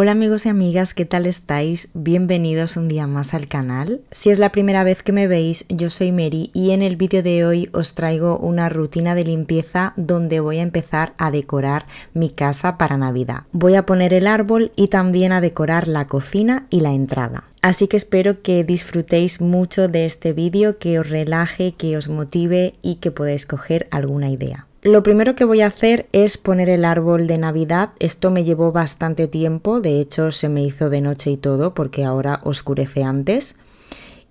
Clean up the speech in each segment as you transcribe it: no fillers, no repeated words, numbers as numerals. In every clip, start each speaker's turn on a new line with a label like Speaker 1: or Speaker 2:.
Speaker 1: Hola amigos y amigas, ¿qué tal estáis? Bienvenidos un día más al canal. Si es la primera vez que me veis, yo soy Mary y en el vídeo de hoy os traigo una rutina de limpieza donde voy a empezar a decorar mi casa para Navidad. Voy a poner el árbol y también a decorar la cocina y la entrada. Así que espero que disfrutéis mucho de este vídeo, que os relaje, que os motive y que podáis coger alguna idea. Lo primero que voy a hacer es poner el árbol de Navidad. Esto me llevó bastante tiempo, de hecho se me hizo de noche y todo porque ahora oscurece antes.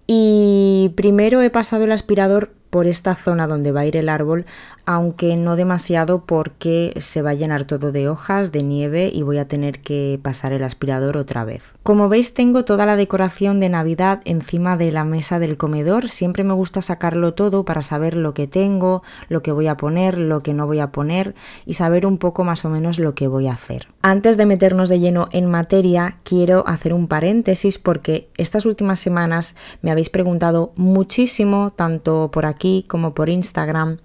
Speaker 1: Y primero he pasado el aspirador por esta zona donde va a ir el árbol, aunque no demasiado porque se va a llenar todo de hojas, de nieve y voy a tener que pasar el aspirador otra vez. Como veis, tengo toda la decoración de Navidad encima de la mesa del comedor. Siempre me gusta sacarlo todo para saber lo que tengo, lo que voy a poner, lo que no voy a poner y saber un poco más o menos lo que voy a hacer. Antes de meternos de lleno en materia, quiero hacer un paréntesis porque estas últimas semanas me habéis preguntado muchísimo, tanto por aquí como por Instagram,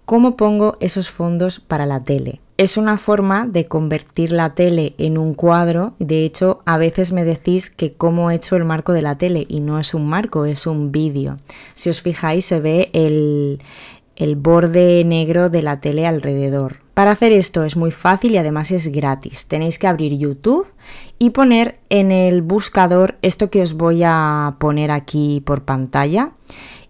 Speaker 1: cómo pongo esos fondos para la tele. Es una forma de convertir la tele en un cuadro. De hecho, a veces me decís que cómo he hecho el marco de la tele y no es un marco, es un vídeo. Si os fijáis se ve el borde negro de la tele alrededor. Para hacer esto es muy fácil y además es gratis. Tenéis que abrir YouTube y poner en el buscador esto que os voy a poner aquí por pantalla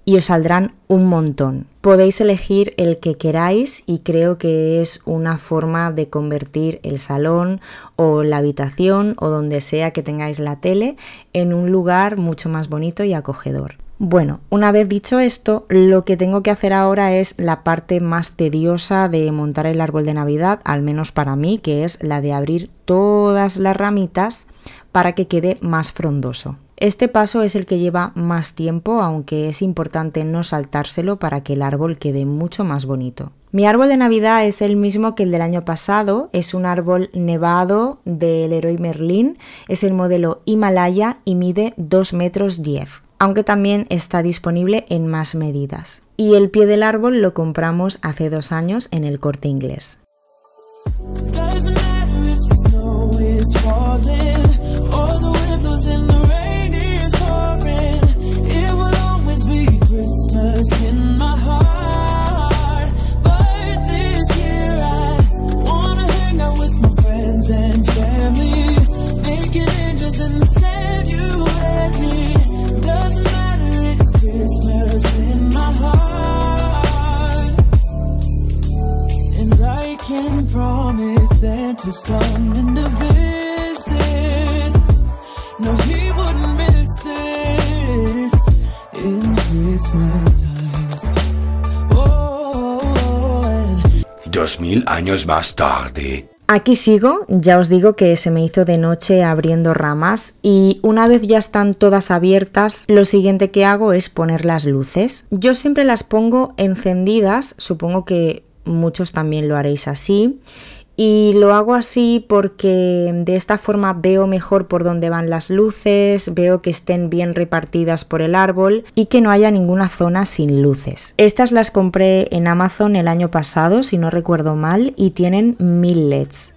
Speaker 1: y os saldrán un montón. Podéis elegir el que queráis y creo que es una forma de convertir el salón o la habitación o donde sea que tengáis la tele en un lugar mucho más bonito y acogedor. Bueno, una vez dicho esto, lo que tengo que hacer ahora es la parte más tediosa de montar el árbol de Navidad, al menos para mí, que es la de abrir todas las ramitas para que quede más frondoso. Este paso es el que lleva más tiempo, aunque es importante no saltárselo para que el árbol quede mucho más bonito. Mi árbol de Navidad es el mismo que el del año pasado, es un árbol nevado del Leroy Merlin, es el modelo Himalaya y mide 2,10 metros, aunque también está disponible en más medidas. Y el pie del árbol lo compramos hace 2 años en el Corte Inglés.
Speaker 2: Dos mil años más tarde.
Speaker 1: Aquí sigo, ya os digo que se me hizo de noche abriendo ramas y una vez ya están todas abiertas, lo siguiente que hago es poner las luces. Yo siempre las pongo encendidas, supongo que muchos también lo haréis así. Y lo hago así porque de esta forma veo mejor por dónde van las luces, veo que estén bien repartidas por el árbol y que no haya ninguna zona sin luces. Estas las compré en Amazon el año pasado, si no recuerdo mal, y tienen 1000 LEDs.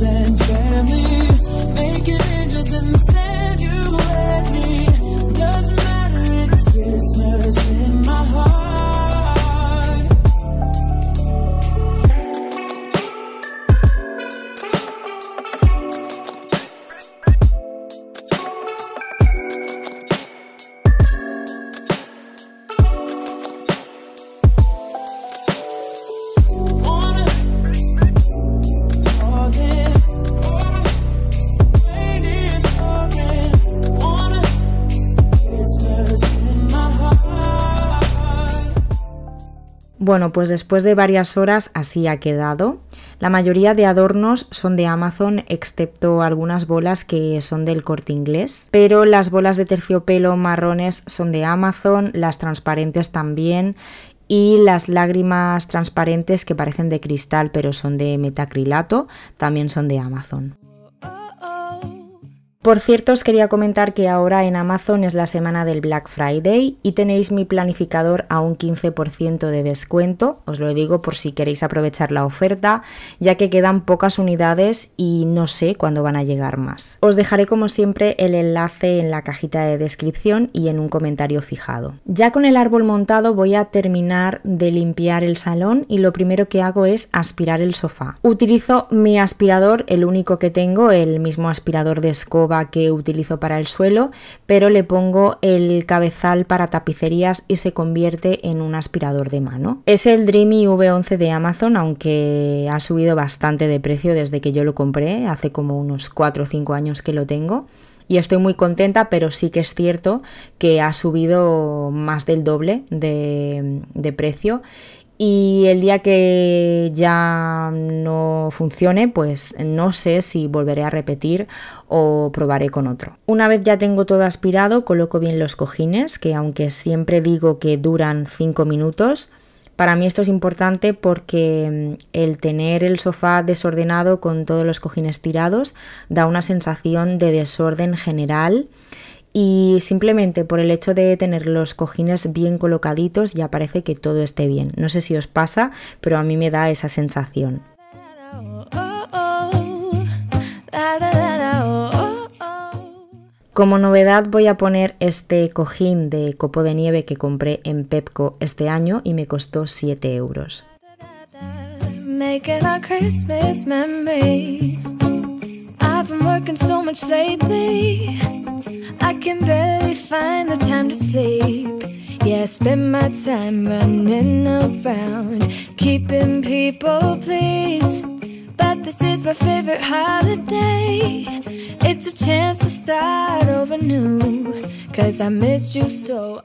Speaker 3: And family, making angels and send you
Speaker 1: Bueno, pues después de varias horas así ha quedado. La mayoría de adornos son de Amazon, excepto algunas bolas que son del Corte Inglés. Pero las bolas de terciopelo marrones son de Amazon, las transparentes también. Y las lágrimas transparentes que parecen de cristal pero son de metacrilato también son de Amazon. Por cierto, os quería comentar que ahora en Amazon es la semana del Black Friday y tenéis mi planificador a un 15% de descuento. Os lo digo por si queréis aprovechar la oferta, ya que quedan pocas unidades y no sé cuándo van a llegar más. Os dejaré como siempre el enlace en la cajita de descripción y en un comentario fijado. Ya con el árbol montado voy a terminar de limpiar el salón y lo primero que hago es aspirar el sofá. Utilizo mi aspirador, el único que tengo, el mismo aspirador de escoba que utilizo para el suelo, pero le pongo el cabezal para tapicerías y se convierte en un aspirador de mano. Es el Dreamy V11 de Amazon, aunque ha subido bastante de precio desde que yo lo compré, hace como unos 4 o 5 años que lo tengo. Y estoy muy contenta, pero sí que es cierto que ha subido más del doble de precio. Y el día que ya no funcione, pues no sé si volveré a repetir o probaré con otro. Una vez ya tengo todo aspirado, coloco bien los cojines, que aunque siempre digo que duran 5 minutos, para mí esto es importante porque el tener el sofá desordenado con todos los cojines tirados da una sensación de desorden general. Y simplemente por el hecho de tener los cojines bien colocaditos ya parece que todo esté bien. No sé si os pasa, pero a mí me da esa sensación. Como novedad voy a poner este cojín de copo de nieve que compré en Pepco este año y me costó 7 euros. I've been working so much lately, I can barely find the time to sleep. Yeah, I spend my time running around, keeping people pleased. But this is my favorite holiday. It's a chance to start over new, 'cause I missed you so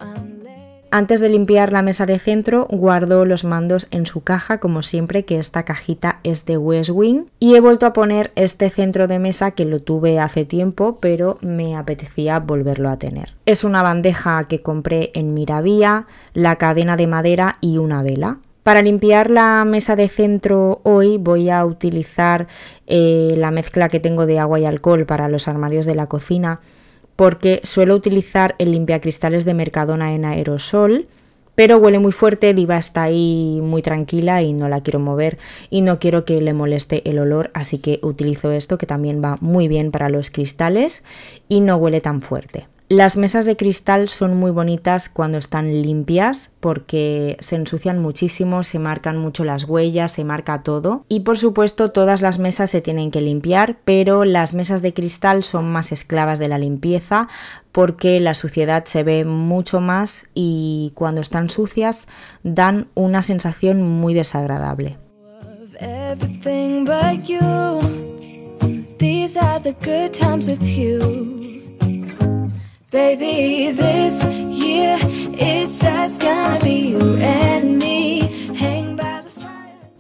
Speaker 1: Antes de limpiar la mesa de centro, guardo los mandos en su caja, como siempre, que esta cajita es de Westwing. Y he vuelto a poner este centro de mesa que lo tuve hace tiempo, pero me apetecía volverlo a tener. Es una bandeja que compré en Miravía, la cadena de madera y una vela. Para limpiar la mesa de centro hoy voy a utilizar la mezcla que tengo de agua y alcohol para los armarios de la cocina, porque suelo utilizar el limpiacristales de Mercadona en aerosol, pero huele muy fuerte, Diva está ahí muy tranquila y no la quiero mover y no quiero que le moleste el olor, así que utilizo esto que también va muy bien para los cristales y no huele tan fuerte. Las mesas de cristal son muy bonitas cuando están limpias porque se ensucian muchísimo, se marcan mucho las huellas, se marca todo. Y por supuesto todas las mesas se tienen que limpiar, pero las mesas de cristal son más esclavas de la limpieza porque la suciedad se ve mucho más y cuando están sucias dan una sensación muy desagradable. Baby, this year it's just gonna be you and me. Hang by the fire.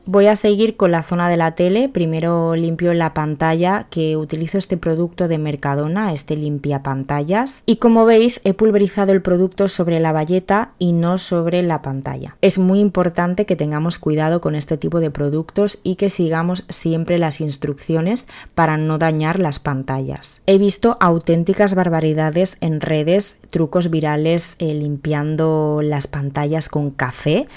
Speaker 1: Voy a seguir con la zona de la tele. Primero limpio la pantalla, que utilizo este producto de Mercadona, este limpia pantallas. Y como veis, he pulverizado el producto sobre la bayeta y no sobre la pantalla. Es muy importante que tengamos cuidado con este tipo de productos y que sigamos siempre las instrucciones para no dañar las pantallas. He visto auténticas barbaridades en redes, trucos virales limpiando las pantallas con café.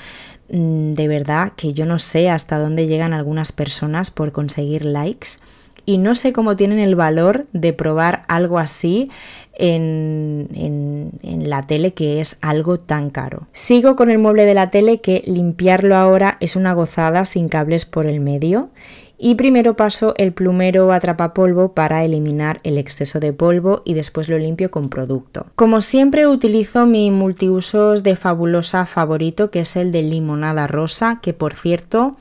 Speaker 1: De verdad que yo no sé hasta dónde llegan algunas personas por conseguir likes y no sé cómo tienen el valor de probar algo así en la tele, que es algo tan caro. Sigo con el mueble de la tele, que limpiarlo ahora es una gozada sin cables por el medio. Y primero paso el plumero atrapapolvo para eliminar el exceso de polvo y después lo limpio con producto. Como siempre utilizo mi multiusos de Fabulosa favorito, que es el de limonada rosa, que por cierto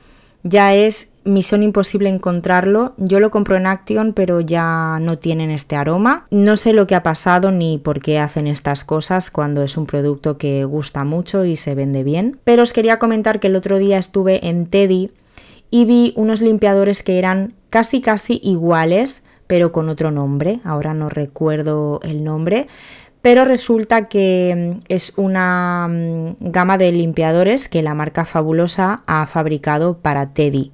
Speaker 1: Ya es misión imposible encontrarlo. Yo lo compro en Action, pero ya no tienen este aroma. No sé lo que ha pasado ni por qué hacen estas cosas cuando es un producto que gusta mucho y se vende bien. Pero os quería comentar que el otro día estuve en Teddy y vi unos limpiadores que eran casi iguales, pero con otro nombre. Ahora no recuerdo el nombre. Pero resulta que es una gama de limpiadores que la marca Fabulosa ha fabricado para Teddy.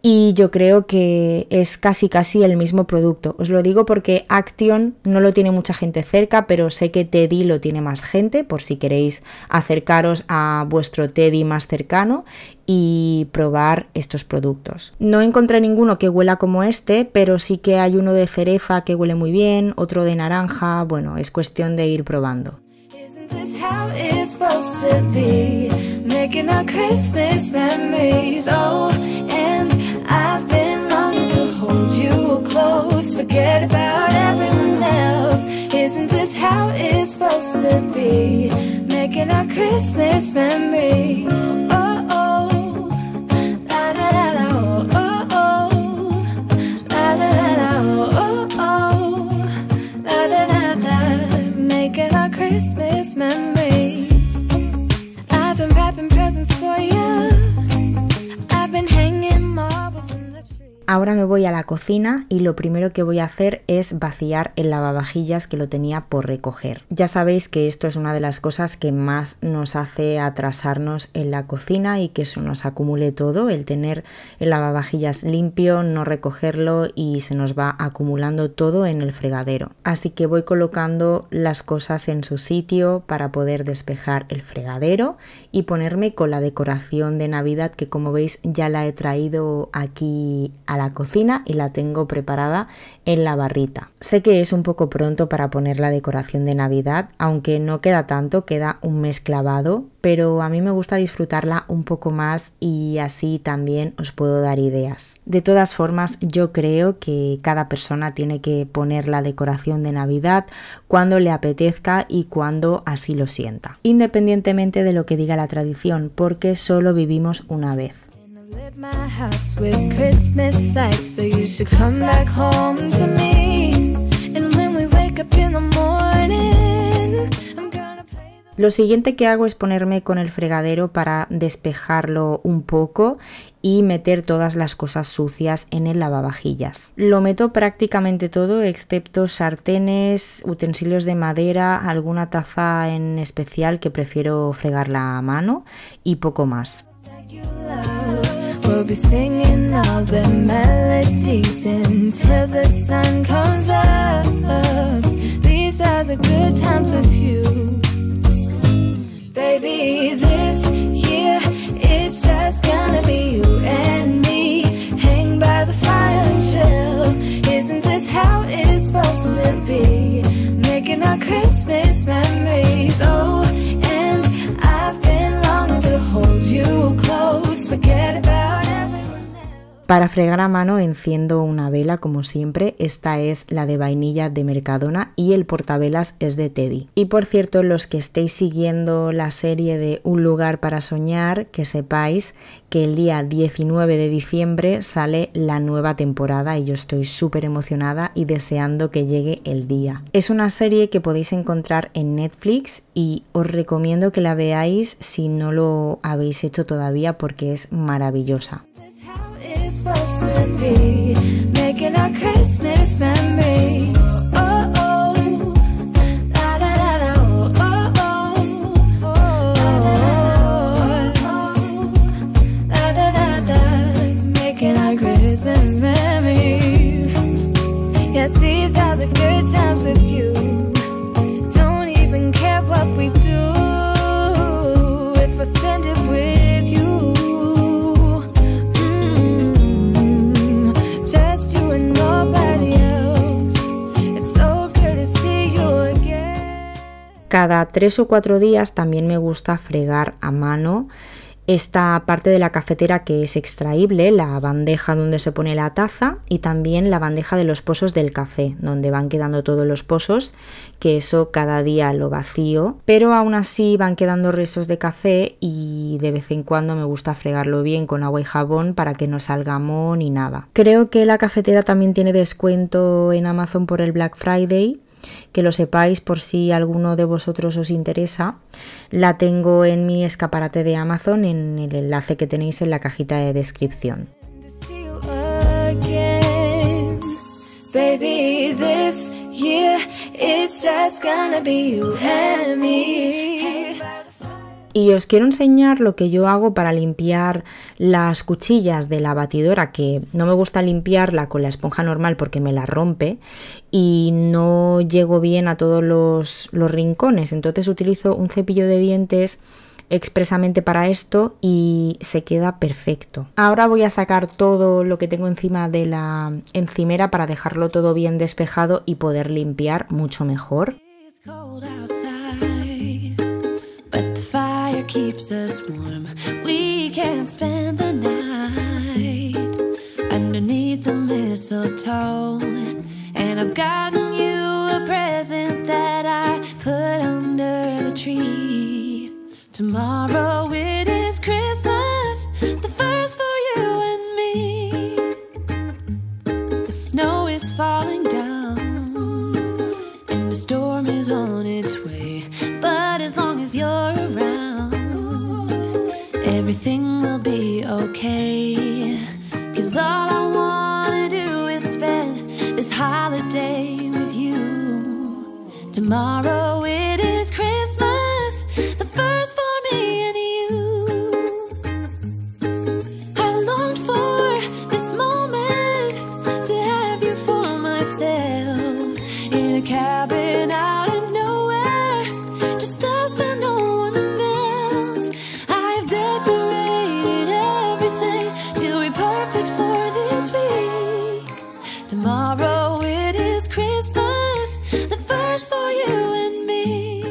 Speaker 1: Y yo creo que es casi el mismo producto. Os lo digo porque Action no lo tiene mucha gente cerca, pero sé que Teddy lo tiene más gente, por si queréis acercaros a vuestro Teddy más cercano y probar estos productos. No encontré ninguno que huela como este, pero sí que hay uno de cereza que huele muy bien, otro de naranja. Bueno, es cuestión de ir probando.
Speaker 3: I've been longing to hold you close, forget about everyone else. Isn't this how it's supposed to be? Making our Christmas memories. Oh oh, la da da da, oh oh, la da da da, oh oh, la da da da. Making our Christmas memories. I've been wrapping presents for you. I've been hanging marbles in the tree.
Speaker 1: Ahora me voy a la cocina y lo primero que voy a hacer es vaciar el lavavajillas que lo tenía por recoger. Ya sabéis que esto es una de las cosas que más nos hace atrasarnos en la cocina y que se nos acumule todo, el tener el lavavajillas limpio, no recogerlo y se nos va acumulando todo en el fregadero. Así que voy colocando las cosas en su sitio para poder despejar el fregadero y ponerme con la decoración de Navidad que, como veis, ya la he traído aquí a la cocina y la tengo preparada en la barrita. Sé que es un poco pronto para poner la decoración de Navidad, aunque no queda tanto, queda un mes clavado, pero a mí me gusta disfrutarla un poco más y así también os puedo dar ideas. De todas formas, yo creo que cada persona tiene que poner la decoración de Navidad cuando le apetezca y cuando así lo sienta, independientemente de lo que diga la tradición, porque solo vivimos una vez.
Speaker 3: My house with Christmas lights, so you should come back home to me. And when we wake up in the morning, I'm gonna play the...
Speaker 1: Lo siguiente que hago es ponerme con el fregadero para despejarlo un poco y meter todas las cosas sucias en el lavavajillas. Lo meto prácticamente todo excepto sartenes, utensilios de madera, alguna taza en especial que prefiero fregarla a mano y poco más.
Speaker 3: We'll be singing all the melodies until the sun comes up. These are the good times with you. Baby, this year it's just gonna be you and me. Hang by the fire and chill. Isn't this how it's supposed to be? Making our Christmas memories. Oh, and I've been longing to hold you close. Forget about
Speaker 1: Para fregar a mano enciendo una vela como siempre, esta es la de vainilla de Mercadona y el portavelas es de Teddy. Y por cierto, los que estéis siguiendo la serie de Un lugar para soñar, que sepáis que el día 19 de diciembre sale la nueva temporada y yo estoy súper emocionada y deseando que llegue el día. Es una serie que podéis encontrar en Netflix y os recomiendo que la veáis si no lo habéis hecho todavía porque es maravillosa.
Speaker 3: Supposed to be making our Christmas memories. Oh oh, la da da da, oh oh, oh la da da da, making our Christmas memories. Yes, these are the good times with you. Don't even care what we do if I spend it with you.
Speaker 1: Cada 3 o 4 días también me gusta fregar a mano esta parte de la cafetera que es extraíble, la bandeja donde se pone la taza y también la bandeja de los pozos del café, donde van quedando todos los pozos, que eso cada día lo vacío, pero aún así van quedando restos de café y de vez en cuando me gusta fregarlo bien con agua y jabón para que no salga moho ni nada. Creo que la cafetera también tiene descuento en Amazon por el Black Friday, que lo sepáis por si alguno de vosotros os interesa. La tengo en mi escaparate de Amazon en el enlace que tenéis en la cajita de descripción.
Speaker 3: Baby, this year it's just gonna be you and me.
Speaker 1: Y os quiero enseñar lo que yo hago para limpiar las cuchillas de la batidora, que no me gusta limpiarla con la esponja normal porque me la rompe y no llego bien a todos los rincones. Entonces utilizo un cepillo de dientes expresamente para esto y se queda perfecto. Ahora voy a sacar todo lo que tengo encima de la encimera para dejarlo todo bien despejado y poder limpiar mucho mejor.
Speaker 3: Keeps us warm. We can spend the night underneath the mistletoe. And I've gotten you a present that I put under the tree. Tomorrow it is Christmas, the first for you and me. The snow is falling down and the storm is on its way. But as long as you're around, everything will be okay. 'Cause all I wanna do is spend this holiday with you. Tomorrow it is Christmas, the first for me and you. I've longed for this moment to have you for myself in a cabin out in nowhere, just us and no one else. I've decorated everything to be perfect for this week. Tomorrow it is Christmas, the first for you and me.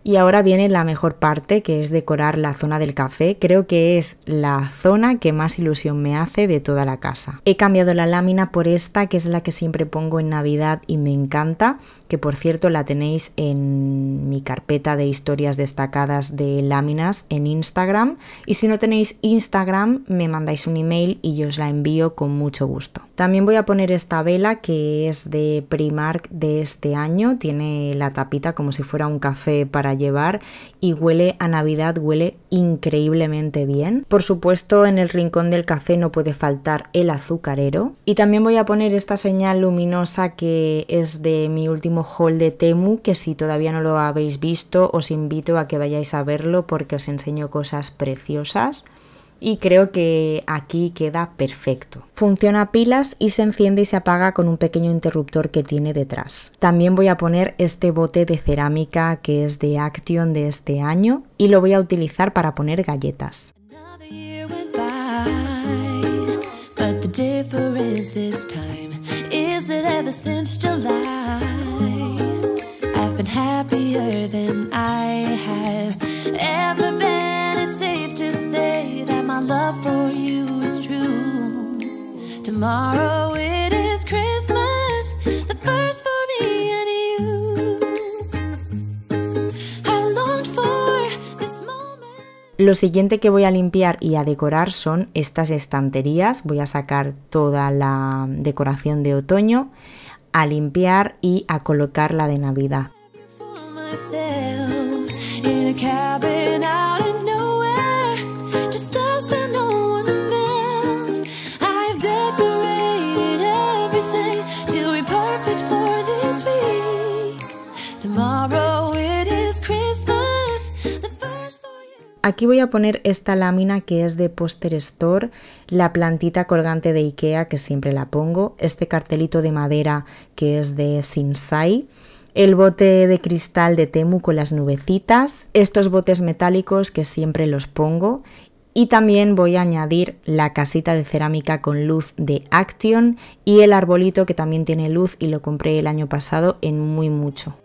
Speaker 1: Y ahora viene la mejor parte, que es decorar la zona del café. Creo que es la zona que más ilusión me hace de toda la casa. He cambiado la lámina por esta, que es la que siempre pongo en Navidad y me encanta, que por cierto la tenéis en mi carpeta de historias destacadas de láminas en Instagram. Y si no tenéis Instagram, me mandáis un email y yo os la envío con mucho gusto. También voy a poner esta vela, que es de Primark de este año. Tiene la tapita como si fuera un café para llevar y huele a Navidad, huele increíblemente bien. Por supuesto, en el rincón del café no puede faltar el azucarero. Y también voy a poner esta señal luminosa que es de mi último haul de Temu, que si todavía no lo habéis visto os invito a que vayáis a verlo porque os enseño cosas preciosas. Y creo que aquí queda perfecto. Funciona a pilas y se enciende y se apaga con un pequeño interruptor que tiene detrás. También voy a poner este bote de cerámica que es de Action de este año y lo voy a utilizar para poner galletas.
Speaker 3: My love for you is true. Tomorrow it is Christmas, the first for me and you. I've longed for this moment.
Speaker 1: Lo siguiente que voy a limpiar y a decorar son estas estanterías. Voy a sacar toda la decoración de otoño, a limpiar y a colocar la de Navidad. Aquí voy a poner esta lámina que es de Poster Store, la plantita colgante de Ikea que siempre la pongo, este cartelito de madera que es de Sinsai, el bote de cristal de Temu con las nubecitas, estos botes metálicos que siempre los pongo y también voy a añadir la casita de cerámica con luz de Action y el arbolito que también tiene luz y lo compré el año pasado en muy mucho.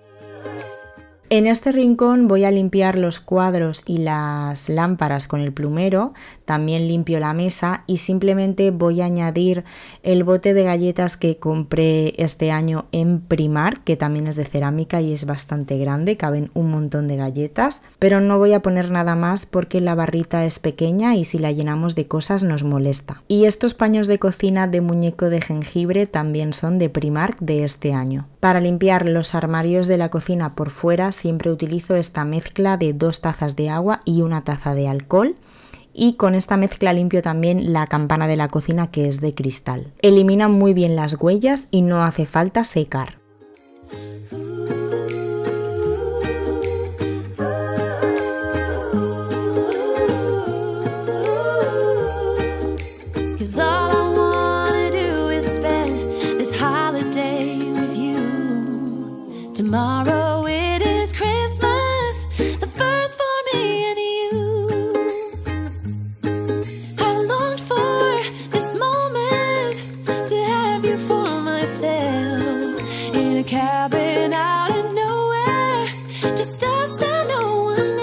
Speaker 1: En este rincón voy a limpiar los cuadros y las lámparas con el plumero, también limpio la mesa y simplemente voy a añadir el bote de galletas que compré este año en Primark, que también es de cerámica y es bastante grande, caben un montón de galletas, pero no voy a poner nada más porque la barrita es pequeña y si la llenamos de cosas nos molesta. Y estos paños de cocina de muñeco de jengibre también son de Primark de este año. Para limpiar los armarios de la cocina por fuera siempre utilizo esta mezcla de 2 tazas de agua y 1 taza de alcohol. Y con esta mezcla limpio también la campana de la cocina, que es de cristal. Elimina muy bien las huellas y no hace falta secar.
Speaker 3: Tomorrow it is Christmas, the first for me and you. I've longed for this moment to have you for myself in a cabin out of nowhere, just us and no one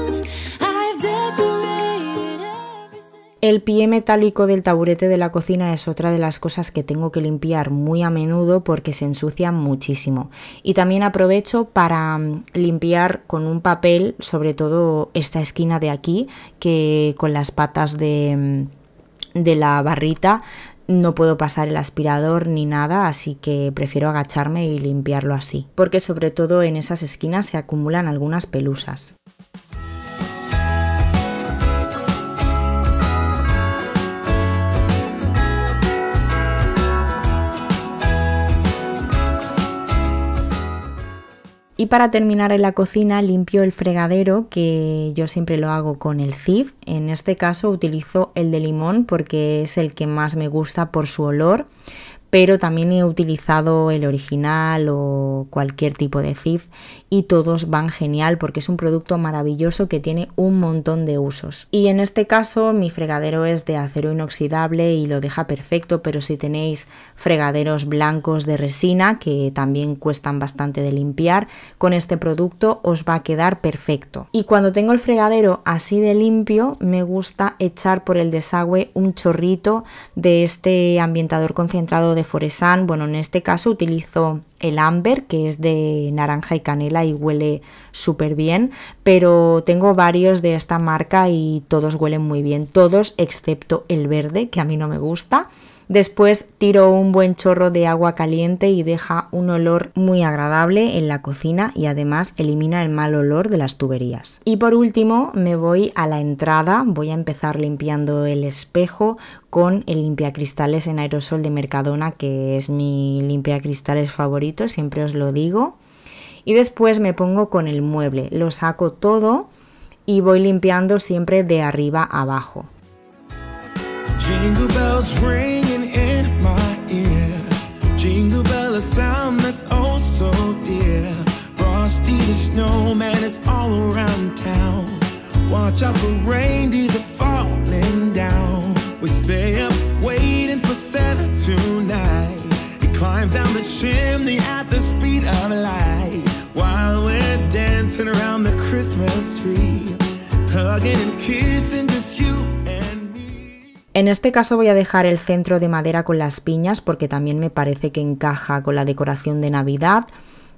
Speaker 3: else. I've decorated everything.
Speaker 1: El pie metálico del taburete de la cocina es otra de las cosas que tengo que limpiar muy a menudo porque se ensucia muchísimo. Y también aprovecho para limpiar con un papel, sobre todo esta esquina de aquí, que con las patas de la barrita no puedo pasar el aspirador ni nada, así que prefiero agacharme y limpiarlo así, porque sobre todo en esas esquinas se acumulan algunas pelusas. Y para terminar en la cocina limpio el fregadero, que yo siempre lo hago con el Cif. En este caso utilizo el de limón porque es el que más me gusta por su olor, pero también he utilizado el original o cualquier tipo de Cif y todos van genial porque es un producto maravilloso que tiene un montón de usos. Y en este caso mi fregadero es de acero inoxidable y lo deja perfecto, pero si tenéis fregaderos blancos de resina, que también cuestan bastante de limpiar, con este producto os va a quedar perfecto. Y cuando tengo el fregadero así de limpio, me gusta echar por el desagüe un chorrito de este ambientador concentrado de Foresan. Bueno, en este caso utilizo el Amber, que es de naranja y canela y huele súper bien, pero tengo varios de esta marca y todos huelen muy bien, todos excepto el verde, que a mí no me gusta. Después tiro un buen chorro de agua caliente y deja un olor muy agradable en la cocina y además elimina el mal olor de las tuberías. Y por último me voy a la entrada, voy a empezar limpiando el espejo con el limpiacristales en aerosol de Mercadona, que es mi limpiacristales favorito, siempre os lo digo. Y después me pongo con el mueble, lo saco todo y voy limpiando siempre de arriba a abajo.
Speaker 4: Jingle bells ringing in my ear. Jingle bell, a sound that's oh so dear. Frosty the snowman is all around town. Watch out for reindeers are falling down. We stay up waiting for Santa tonight. He climbs down the chimney at the speed of light, while we're dancing around the Christmas tree, hugging and kissing just you.
Speaker 1: En este caso voy a dejar el centro de madera con las piñas porque también me parece que encaja con la decoración de Navidad.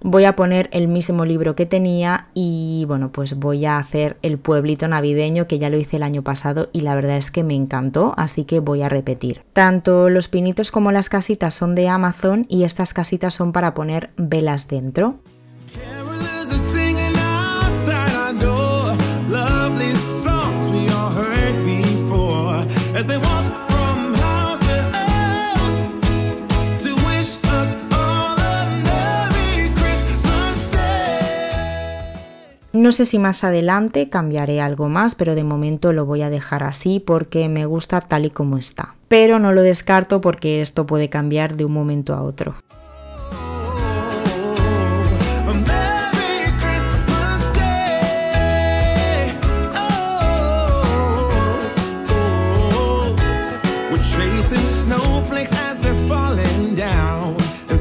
Speaker 1: Voy a poner el mismo libro que tenía y bueno, pues voy a hacer el pueblito navideño, que ya lo hice el año pasado y la verdad es que me encantó, así que voy a repetir. Tanto los pinitos como las casitas son de Amazon y estas casitas son para poner velas dentro. No sé si más adelante cambiaré algo más, pero de momento lo voy a dejar así porque me gusta tal y como está. Pero no lo descarto porque esto puede cambiar de un momento a otro.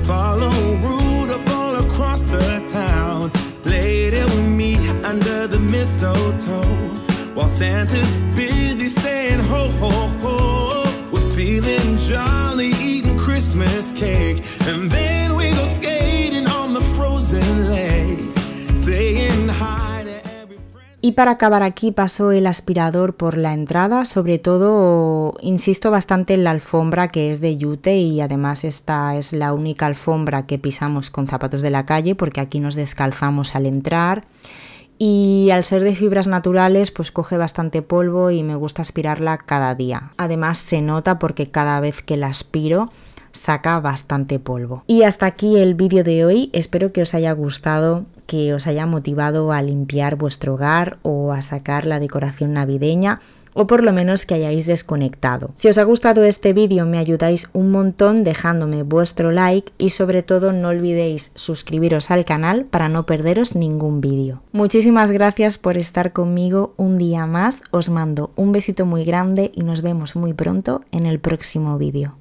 Speaker 4: Follow Rudolph all across the town. Lady under the mistletoe, while Santa's busy saying ho, ho, ho. We're feeling jolly, eating Christmas cake, and then we go skating on the frozen lake, saying hi to every friend.
Speaker 1: Y para acabar aquí paso el aspirador por la entrada, sobre todo insisto bastante en la alfombra que es de yute y además esta es la única alfombra que pisamos con zapatos de la calle porque aquí nos descalzamos al entrar. Y al ser de fibras naturales pues coge bastante polvo y me gusta aspirarla cada día. Además se nota porque cada vez que la aspiro saca bastante polvo. Y hasta aquí el vídeo de hoy, espero que os haya gustado, que os haya motivado a limpiar vuestro hogar o a sacar la decoración navideña, o por lo menos que hayáis desconectado. Si os ha gustado este vídeo me ayudáis un montón dejándome vuestro like y sobre todo no olvidéis suscribiros al canal para no perderos ningún vídeo. Muchísimas gracias por estar conmigo un día más, os mando un besito muy grande y nos vemos muy pronto en el próximo vídeo.